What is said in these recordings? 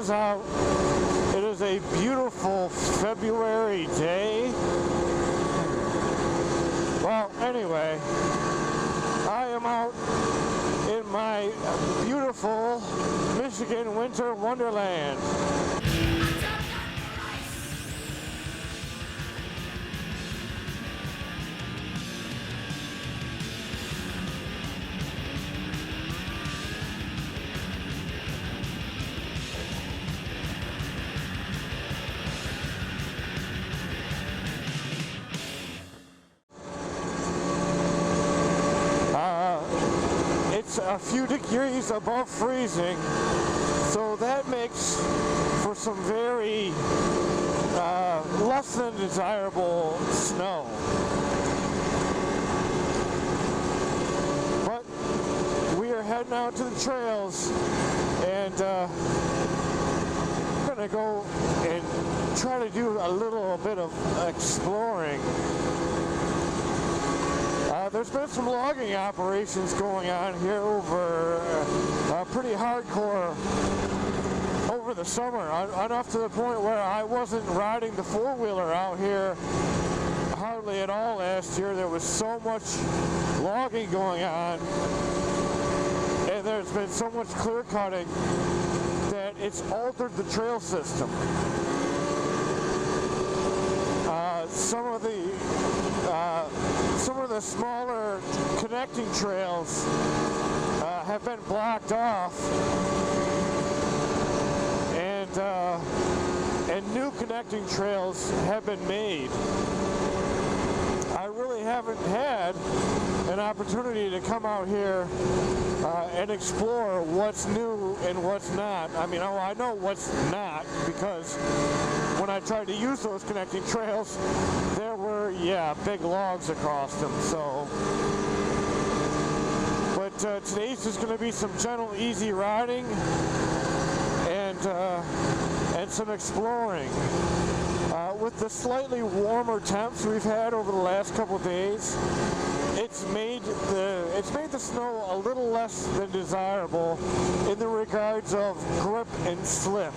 turns out it is a beautiful February day. Well, anyway, I am out in my beautiful Michigan winter wonderland. It's a few degrees above freezing, so that makes for some very less than desirable snow. But we are heading out to the trails, and I'm gonna go and try to do a little bit of exploring. There's been some logging operations going on here over pretty hardcore over the summer, enough to the point where I wasn't riding the four-wheeler out here hardly at all last year. There was so much logging going on, and there's been so much clear cutting that it's altered the trail system. Some of the smaller connecting trails have been blocked off, and new connecting trails have been made. I really haven't had an opportunity to come out here and explore what's new and what's not. I mean, I know what's not, because when I tried to use those connecting trails, there were, big logs across them. So, but today's just going to be some gentle, easy riding and some exploring. With the slightly warmer temps we've had over the last couple of days, it's made the snow a little less than desirable in the regards of grip and slip.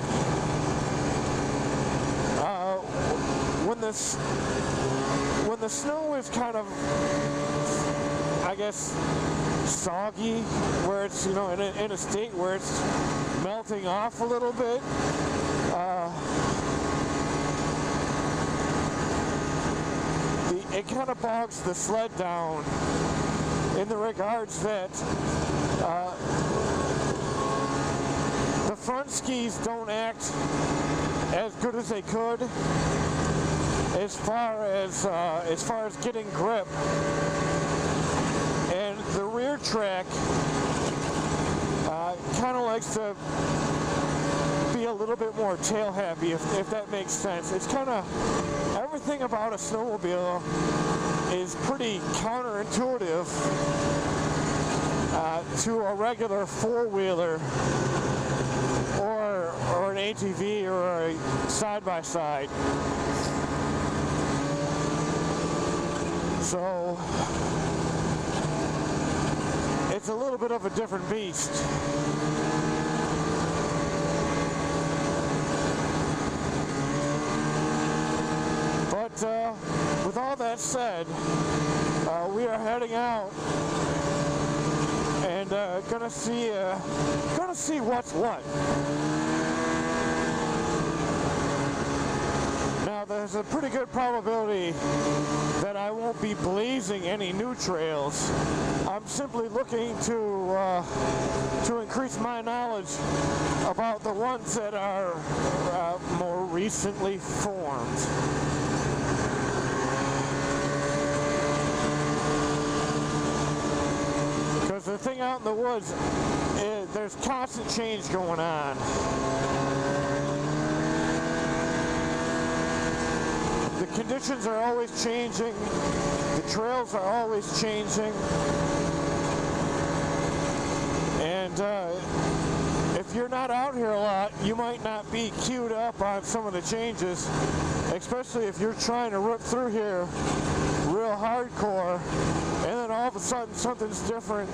When the snow is kind of, I guess, soggy, where it's, in a state where it's melting off a little bit, it kind of bogs the sled down in the regards that the front skis don't act as good as they could as far as getting grip, and the rear track kind of likes to be a little bit more tail happy, if that makes sense. It's kind of, everything about a snowmobile is pretty counterintuitive to a regular four-wheeler or an ATV or a side-by-side. So it's a little bit of a different beast. But with all that said, we are heading out and gonna see what's what. Now, there's a pretty good probability that I won't be blazing any new trails. I'm simply looking to increase my knowledge about the ones that are more recently formed. Because the thing out in the woods, there's constant change going on. The conditions are always changing, the trails are always changing, and if you're not out here a lot, you might not be queued up on some of the changes, especially if you're trying to rip through here real hardcore, and then all of a sudden something's different,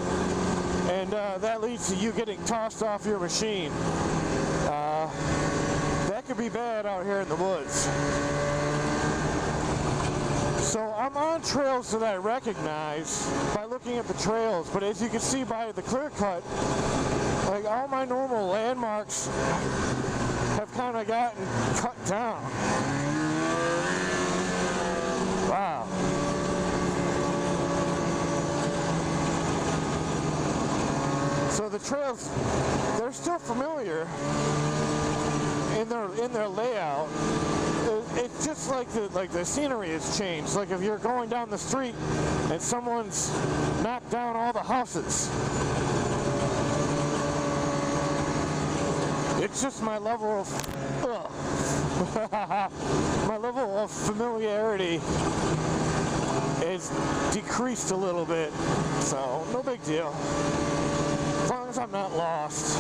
and that leads to you getting tossed off your machine. could be bad out here in the woods. So I'm on trails that I recognize by looking at the trails, but as you can see by the clear cut, like all my normal landmarks have kind of gotten cut down. Wow. So the trails, they're still familiar in their layout. It's just like the scenery has changed. Like if you're going down the street and someone's knocked down all the houses. It's just my level of my level of familiarity is decreased a little bit. So no big deal. As long as I'm not lost.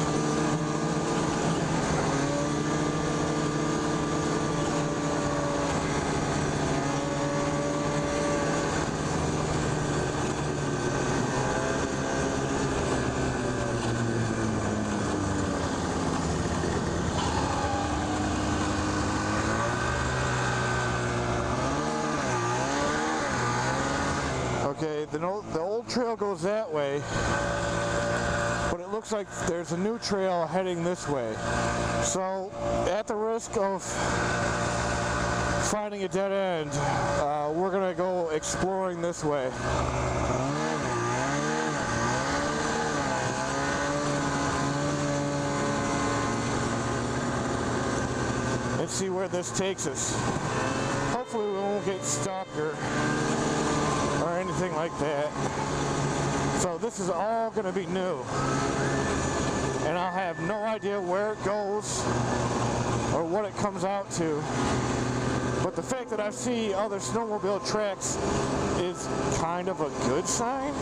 Okay, the old trail goes that way, but it looks like there's a new trail heading this way. So, at the risk of finding a dead end, we're gonna go exploring this way. And see where this takes us. Hopefully we won't get stuck or anything like that. So this is all going to be new, and I'll have no idea where it goes or what it comes out to. But the fact that I see other snowmobile tracks is kind of a good sign.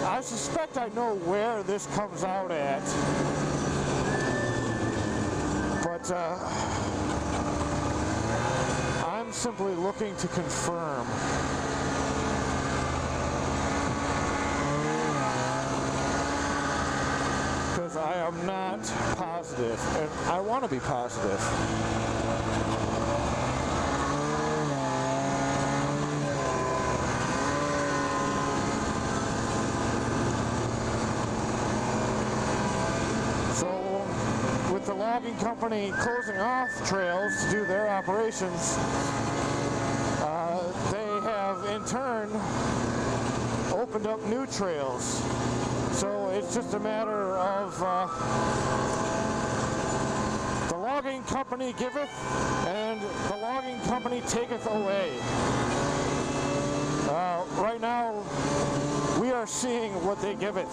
I suspect I know where this comes out at, but I'm simply looking to confirm. Because I am not positive, and I want to be positive. The logging company closing off trails to do their operations, they have in turn opened up new trails. So it's just a matter of the logging company giveth and the logging company taketh away. Right now we are seeing what they giveth.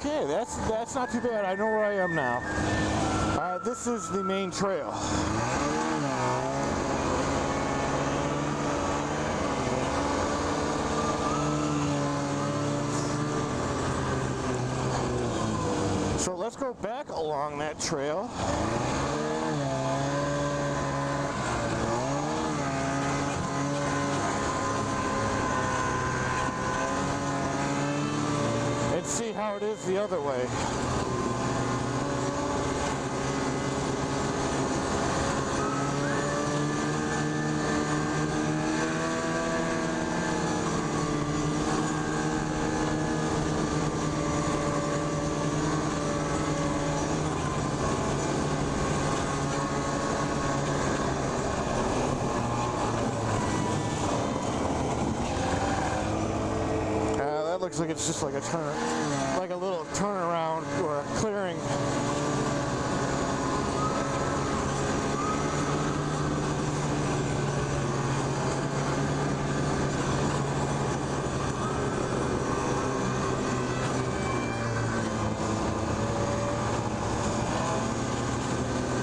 Okay, that's not too bad. I know where I am now. This is the main trail. So let's go back along that trail. See how it is the other way. looks like it's just like a like a little turnaround or a clearing.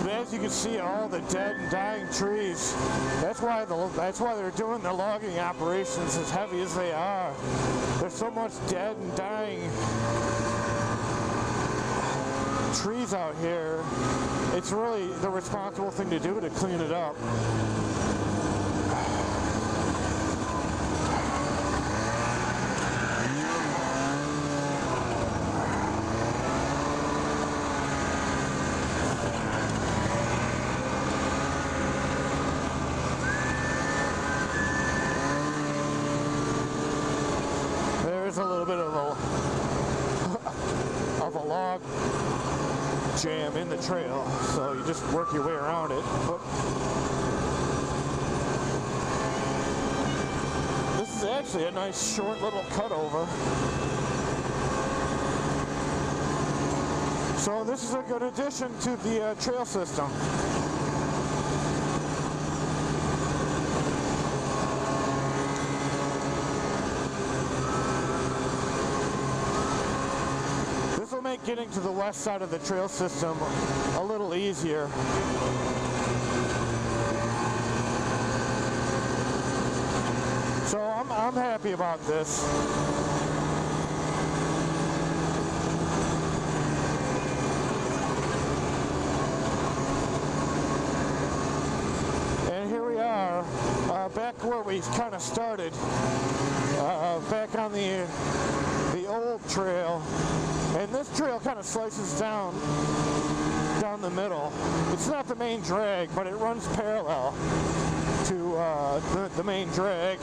As you can see, all the dead and dying trees. That's why they're doing the logging operations as heavy as they are. There's so much dead and dying trees out here. It's really the responsible thing to do to clean it up. A little bit of a log jam in the trail, so you just work your way around it. But this is actually a nice short little cutover. So this is a good addition to the trail system. Make getting to the west side of the trail system a little easier. So I'm happy about this. And here we are, back where we kind of started, back on the old trail. And this trail kind of slices down the middle. It's not the main drag, but it runs parallel to the main drag.